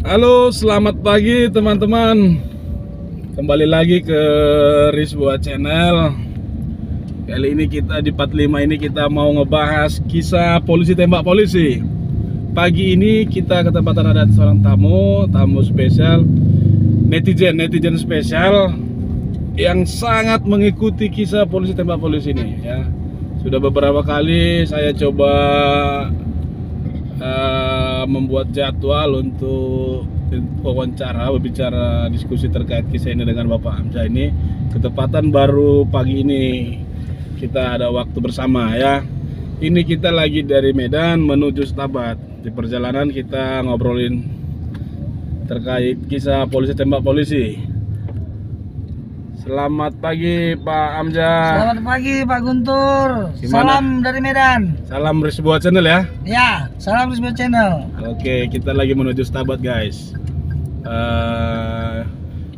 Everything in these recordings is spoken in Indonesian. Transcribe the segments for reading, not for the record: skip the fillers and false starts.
Halo, selamat pagi teman-teman. Kembali lagi ke Risbua Channel. Kali ini kita di 45 ini kita mau ngebahas kisah polisi tembak polisi. Pagi ini kita ketempatan ada seorang tamu spesial, netizen spesial yang sangat mengikuti kisah polisi tembak polisi ini ya. Sudah beberapa kali saya coba membuat jadwal untuk wawancara, berbicara diskusi terkait kisah ini dengan Bapak Hamzah ini. Ketepatan baru pagi ini kita ada waktu bersama ya. Ini kita lagi dari Medan menuju Stabat. Di perjalanan kita ngobrolin terkait kisah polisi tembak polisi. Selamat pagi Pak Hamzah. Selamat pagi Pak Guntur. Gimana? Salam dari Medan. Salam Risbua Channel ya. Ya, salam Risbua Channel. Oke, kita lagi menuju Stabat guys.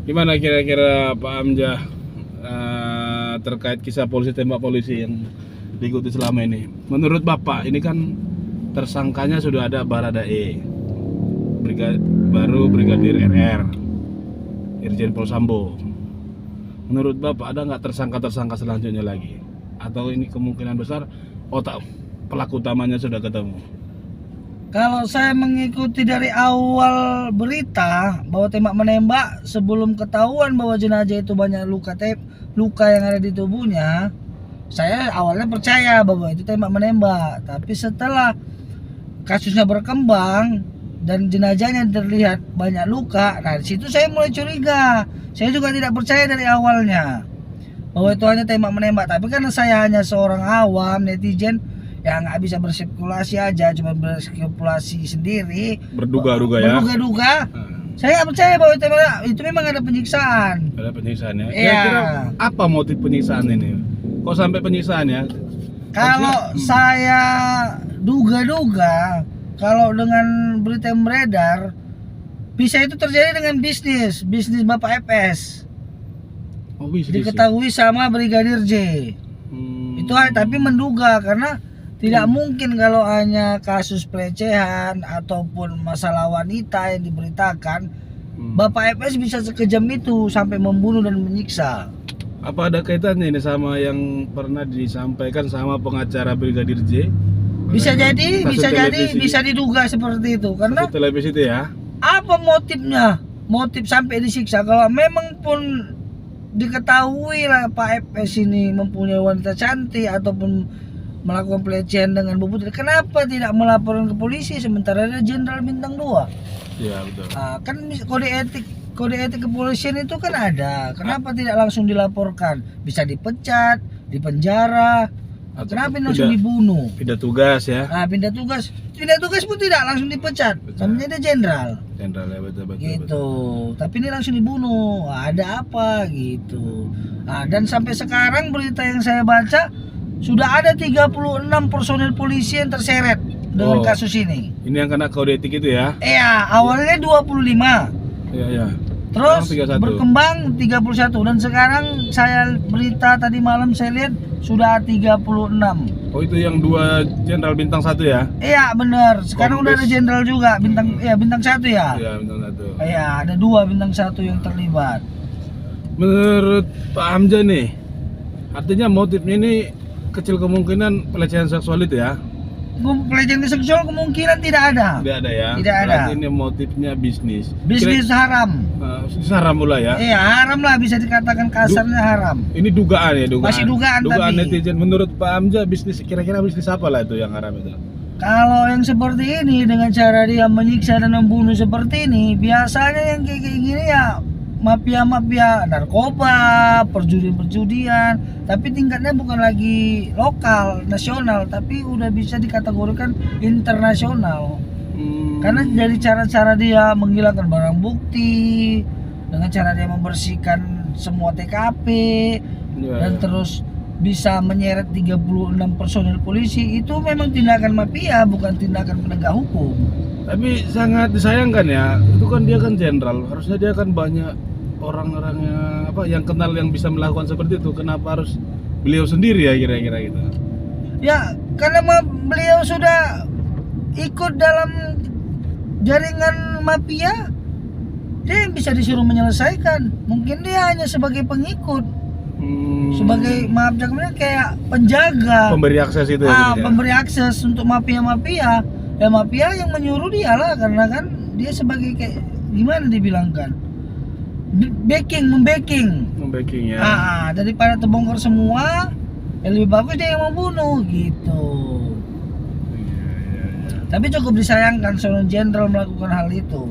Gimana kira-kira Pak Hamzah terkait kisah polisi tembak polisi yang diikuti selama ini? Menurut Bapak, ini kan tersangkanya sudah ada Baradae, baru Brigadir RR, Irjen Pol Sambo. Menurut Bapak ada nggak tersangka selanjutnya lagi? Atau ini kemungkinan besar otak pelaku utamanya sudah ketemu? Kalau saya mengikuti dari awal berita bahwa tembak menembak, sebelum ketahuan bahwa jenazah itu banyak luka yang ada di tubuhnya, saya awalnya percaya bahwa itu tembak menembak. Tapi setelah kasusnya berkembang dan jenazahnya terlihat banyak luka, nah di situ saya mulai curiga. Saya juga tidak percaya dari awalnya bahwa itu hanya tembak menembak. Tapi karena saya hanya seorang awam netizen yang nggak bisa berspekulasi aja, cuma berspekulasi sendiri, Berduga-duga ya. berduga-duga, saya nggak percaya bahwa itu memang ada penyiksaan. Ada penyiksaan ya. Iya. Kira-kira apa motif penyiksaan ini? Kok sampai penyiksaan ya? Kalau saya duga-duga, kalau dengan berita yang beredar, bisa itu terjadi dengan bisnis Bapak FS. Oh, bisa Diketahui sama Brigadir J. Itu tapi menduga karena tidak mungkin kalau hanya kasus pelecehan ataupun masalah wanita yang diberitakan, Bapak FS bisa sekejam itu sampai membunuh dan menyiksa. Apa ada kaitannya ini sama yang pernah disampaikan sama pengacara Brigadir J? Bisa jadi, Kasus bisa jadi, televisi. bisa diduga seperti itu. Karena Kasus televisi itu ya. apa motifnya? Motif sampai disiksa. Kalau memang pun diketahui lah Pak FS ini mempunyai wanita cantik ataupun melakukan pelecehan dengan bubut, kenapa tidak melaporkan ke polisi sementara ada Jenderal Bintang 2? Iya betul. Kan kode etik kepolisian itu kan ada. Kenapa tidak langsung dilaporkan? Bisa dipecat, dipenjara. Atau Kenapa langsung dibunuh? Pindah tugas ya. Pindah tugas pun tidak langsung dipecat. Namanya dia jenderal. Jenderal ya, betul. Gitu. Tapi ini langsung dibunuh. Ada apa gitu. Dan sampai sekarang berita yang saya baca sudah ada 36 personel polisi yang terseret dengan kasus ini. Ini yang kena kode etik itu ya? Iya, awalnya 25. Iya. Terus Sekarang 31. berkembang 31 dan sekarang saya berita tadi malam saya lihat sudah 36. Oh, itu yang dua Jenderal Bintang 1 ya? Iya benar. Sekarang udah ada jenderal juga bintang bintang 1 ya. Iya, Bintang 1. Iya, ada 2 bintang 1 yang terlibat. Menurut Pak Hamzah nih, artinya motifnya ini kecil kemungkinan pelecehan seksual itu ya? Pelecehan seksual kemungkinan tidak ada. Tidak ada ya? Tidak ada. Berarti ini motifnya bisnis. Bisnis haram. Haram pula ya? Iya, haram lah, bisa dikatakan kasarnya haram. Ini dugaan ya, dugaan. Masih dugaan tapi. Netizen. Menurut Pak Hamzah bisnis, kira-kira bisnis apa lah itu yang haram itu? Kalau yang seperti ini dengan cara dia menyiksa dan membunuh seperti ini, biasanya yang kayak gini ya mafia narkoba, perjudian, tapi tingkatnya bukan lagi lokal, nasional, tapi udah bisa dikategorikan internasional. Karena dari cara-cara dia menghilangkan barang bukti, dengan cara dia membersihkan semua TKP, dan terus bisa menyeret 36 personel polisi, itu memang tindakan mafia, bukan tindakan penegak hukum. Tapi sangat disayangkan ya, itu kan dia kan jenderal, harusnya dia kan banyak orang-orangnya yang kenal yang bisa melakukan seperti itu. Kenapa harus beliau sendiri ya kira-kira gitu? Ya karena beliau sudah ikut dalam jaringan mafia, dia yang bisa disuruh menyelesaikan. Mungkin dia hanya sebagai pengikut, sebagai maaf jakmanya kayak penjaga, pemberi akses itu ya, pemberi akses untuk mafia-mafia. Ya mafia yang menyuruh dia lah, karena kan dia sebagai kayak gimana dibilangkan, membacking ya. Daripada terbongkar semua, ya lebih bagus dia yang membunuh gitu. Tapi cukup disayangkan seorang jenderal melakukan hal itu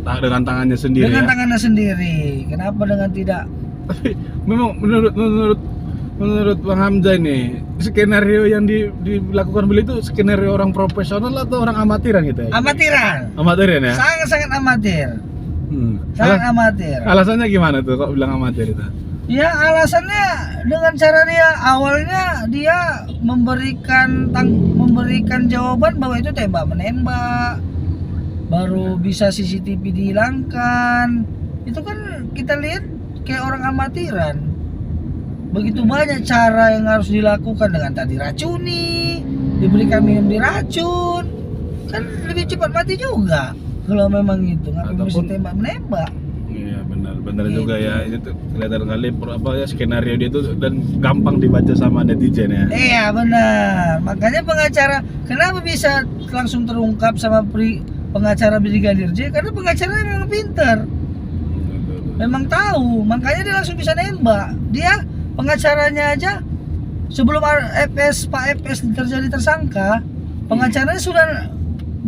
Dengan tangannya sendiri. dengan ya? tangannya sendiri. Kenapa dengan tidak? Tapi memang menurut Bang Hamzah ini, skenario yang dilakukan beliau itu skenario orang profesional atau orang amatiran gitu ya? Amatiran ya? Sangat-sangat amatir. Sangat amatir. Alasannya gimana tuh kok bilang amatir itu? Ya alasannya dengan cara dia awalnya dia memberikan jawaban bahwa itu tembak menembak, baru bisa CCTV dihilangkan. Itu kan kita lihat kayak orang amatiran. Begitu banyak cara yang harus dilakukan, dengan tadi racuni, diberikan minum diracun, kan lebih cepat mati juga. Kalau memang itu nggak bisa tembak menembak. Iya benar juga ya, itu kelihatan kali skenario dia itu dan gampang dibaca sama netizen ya. Iya benar, makanya pengacara kenapa bisa langsung terungkap sama pengacara Brigadir J, karena pengacara memang pintar, memang tahu, makanya dia langsung bisa nembak. Dia pengacaranya aja sebelum Pak FS terjadi tersangka, pengacaranya sudah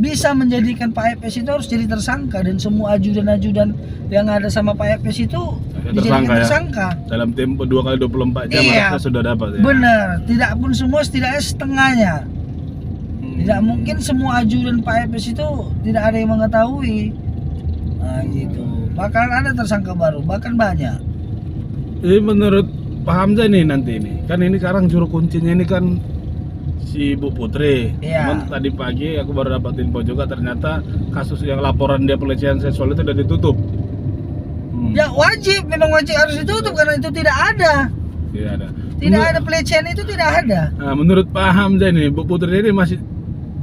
bisa menjadikan Pak FS itu harus jadi tersangka, dan semua ajudan-ajudan yang ada sama Pak FS itu dijadikan tersangka. Dalam tempo 2x24 jam harusnya sudah dapat ya. Benar, tidak pun semua, setidaknya setengahnya. Tidak mungkin semua ajudan Pak FS itu tidak ada yang mengetahui. Nah gitu. Bakalan ada tersangka baru, bahkan banyak. Jadi menurut Pak Hamzah nih nanti ini, kan ini sekarang juru kuncinya ini kan si Bu Putri. Cuman tadi pagi aku baru dapat info juga, ternyata kasus yang laporan dia pelecehan seksual itu udah ditutup. Ya memang wajib harus ditutup karena itu tidak ada. Tidak ada pelecehan, itu tidak ada. Nah, menurut Pak Hamzah ini, Bu Putri ini masih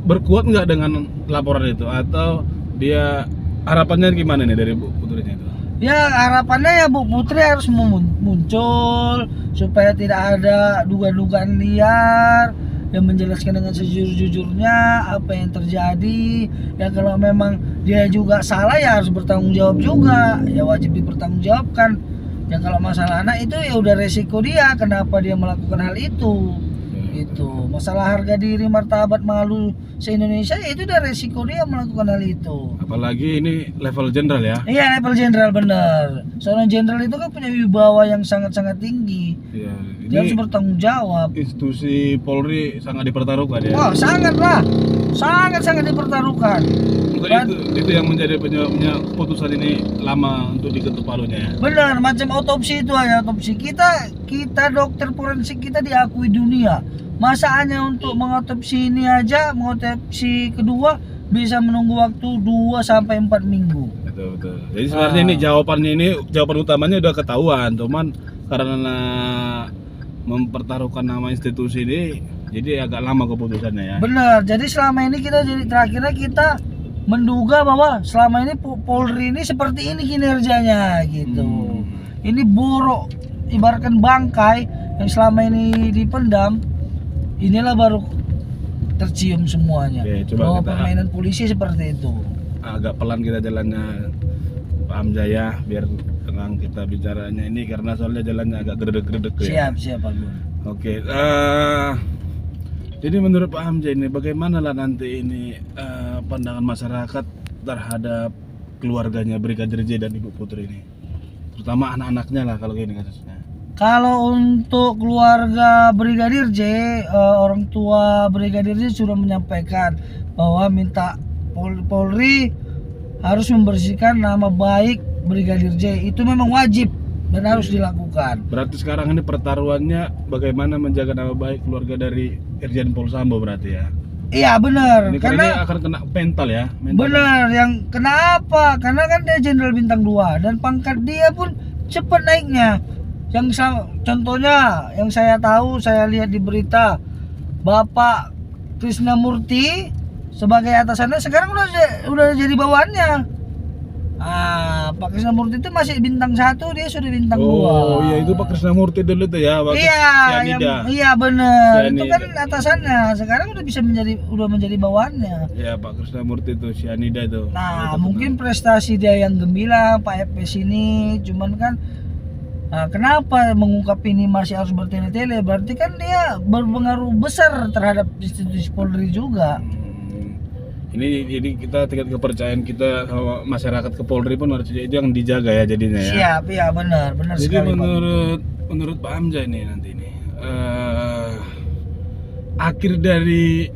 berkuat nggak dengan laporan itu, atau dia harapannya gimana nih dari Bu Putrinya itu? Ya harapannya ya Bu Putri harus muncul supaya tidak ada dugaan-dugaan liar, yang menjelaskan dengan sejujur-jujurnya apa yang terjadi. Ya kalau memang dia juga salah ya harus bertanggung jawab juga, ya wajib dipertanggungjawabkan. Ya kalau masalah anak itu ya udah resiko dia, kenapa dia melakukan hal itu. Itu masalah harga diri, martabat, malu se-Indonesia, ya itu udah resiko dia melakukan hal itu. Apalagi ini level jenderal ya. Iya, level jenderal bener. Seorang jenderal itu kan punya wibawa yang sangat-sangat tinggi. Iya, dia harus bertanggung jawab. Institusi Polri sangat dipertaruhkan ya. Oh, sangat lah. Sangat dipertaruhkan. Itu yang menjadi penyebab keputusan ini lama untuk diketuk palunya ya. Benar, macam otopsi itu aja. Otopsi kita dokter forensik kita diakui dunia. Masa hanya untuk mengotopsi ini aja, mengotopsi kedua bisa menunggu waktu 2-4 minggu. Betul. Jadi sebenarnya jawaban utamanya udah ketahuan, cuman karena mempertaruhkan nama institusi ini, jadi agak lama keputusannya ya. Benar. Jadi selama ini terakhirnya kita menduga bahwa selama ini Polri ini seperti ini kinerjanya gitu. Ini buruk, ibaratkan bangkai yang selama ini dipendam. Inilah baru tercium semuanya. Bahwa permainan polisi seperti itu. Agak pelan kita jalannya Pak Hamzah ya, biar tenang kita bicaranya ini, karena soalnya jalannya agak gredek-gredek ya. Siap Pak Gun. Oke. Jadi menurut Pak Hamzah ini, bagaimana lah nanti ini pandangan masyarakat terhadap keluarganya Brigadir J dan Ibu Putri ini, terutama anak-anaknya lah kalau gini kasusnya. Kalau untuk keluarga Brigadir J, orang tua Brigadir J sudah menyampaikan bahwa minta Polri harus membersihkan nama baik Brigadir J. Itu memang wajib dan harus dilakukan. Berarti sekarang ini pertaruhannya bagaimana menjaga nama baik keluarga dari Irjen Pol Sambo berarti ya? Iya benar. Karena ini akan kena mental ya. Benar. Yang kenapa? Karena kan dia Jenderal Bintang 2 dan pangkat dia pun cepat naiknya. Yang contohnya yang saya tahu, saya lihat di berita, Bapak Krisnamurti sebagai atasannya, sekarang udah jadi bawahannya. Pak Krisnamurti itu masih bintang 1, dia sudah bintang 2. Oh iya, itu Pak Krisnamurti dulu tuh ya, waktu Iya, Cyanida. iya bener. Itu Cyanida. kan atasannya. Sekarang udah menjadi bawahannya. Ya Pak Krisnamurti itu Cyanida itu. Nah, Itu mungkin prestasi dia yang gemilang Pak FPS ini, cuman kan kenapa mengungkap ini masih harus bertele-tele? Berarti kan dia berpengaruh besar terhadap institusi Polri juga. Ini jadi kita tingkat kepercayaan kita sama masyarakat ke Polri pun harus itu yang dijaga ya jadinya ya. Siap, iya benar Jadi sekali. Pak. menurut Pak Hamzah ini nanti ini akhir dari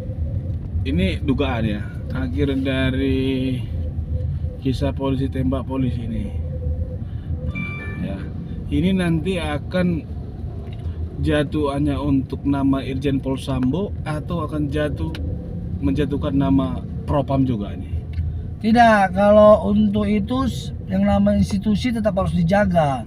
ini dugaan ya, akhir dari kisah polisi tembak polisi ini, ya ini nanti akan jatuh hanya untuk nama Irjen Pol Sambo atau akan menjatuhkan nama Propam juga nih? Tidak, kalau untuk itu yang nama institusi tetap harus dijaga.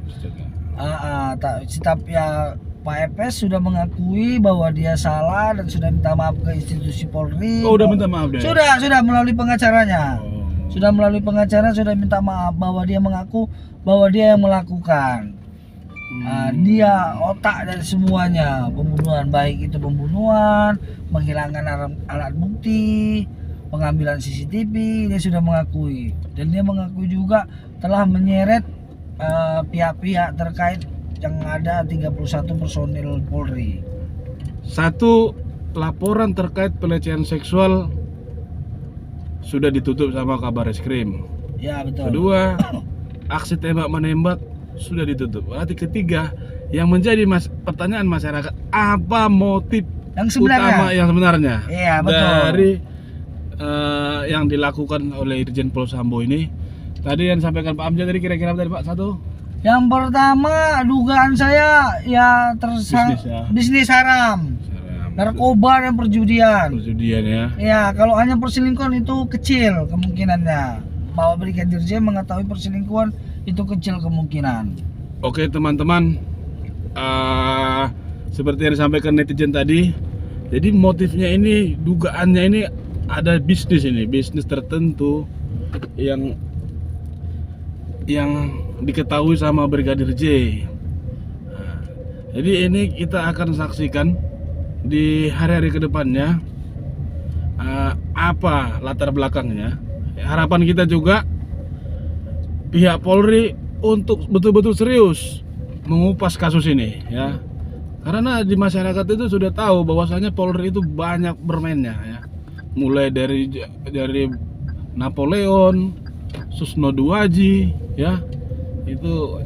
Tetap ya, Pak FPS sudah mengakui bahwa dia salah dan sudah minta maaf ke institusi Polri. Oh, udah minta maaf deh. Sudah melalui pengacaranya. Oh. Sudah melalui pengacara, sudah minta maaf bahwa dia mengaku bahwa dia yang melakukan. Dia otak dari semuanya pembunuhan, baik itu pembunuhan, menghilangkan alat bukti, pengambilan CCTV. Dia sudah mengakui, dan dia mengakui juga telah menyeret pihak-pihak terkait yang ada 31 personil Polri. Satu, laporan terkait pelecehan seksual sudah ditutup sama Kabareskrim. Ya betul. Kedua, aksi tembak menembak sudah ditutup. Berarti ketiga, yang menjadi pertanyaan masyarakat, apa motif Yang sebenarnya? utama yang sebenarnya Iya betul. dari yang dilakukan oleh Irjen Pol Sambo ini? Tadi yang disampaikan Pak Hamzah tadi kira-kira apa tadi Pak? Satu? Yang pertama, dugaan saya ya bisnis haram, narkoba dan perjudian. Perjudian ya. Ya, kalau hanya perselingkuhan itu kecil kemungkinannya. Bahwa Brigadir J mengetahui perselingkuhan itu kecil kemungkinan. Oke teman-teman, seperti yang disampaikan netizen tadi, jadi motifnya ini, dugaannya ini ada bisnis tertentu yang diketahui sama Brigadir J. Jadi ini kita akan saksikan di hari-hari kedepannya apa latar belakangnya. Harapan kita juga pihak Polri untuk betul-betul serius mengupas kasus ini ya, karena di masyarakat itu sudah tahu bahwasanya Polri itu banyak bermainnya ya, mulai dari Napoleon, Susno Duaji ya, itu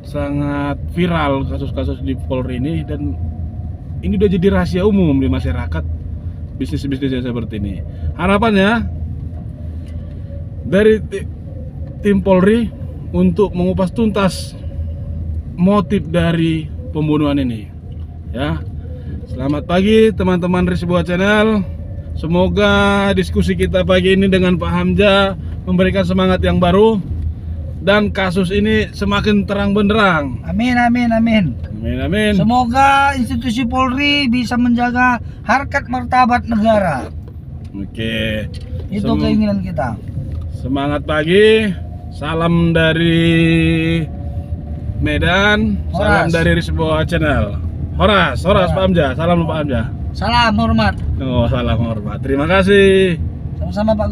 sangat viral kasus-kasus di Polri ini, dan ini udah jadi rahasia umum di masyarakat bisnis-bisnis yang seperti ini. Harapannya dari tim Polri untuk mengupas tuntas motif dari pembunuhan ini ya. Selamat pagi teman-teman Risbuat Channel. Semoga diskusi kita pagi ini dengan Pak Hamzah memberikan semangat yang baru dan kasus ini semakin terang benderang. Amin, amin, amin. Amin, amin. Semoga institusi Polri bisa menjaga harkat martabat negara. Oke. Itu keinginan kita. Semangat pagi. Salam dari Medan. Salam dari Risbuat Channel. Horas Pak Hamzah. Salam Pak Hamzah. Salam hormat. Oh, salam hormat. Terima kasih. Sama-sama Pak.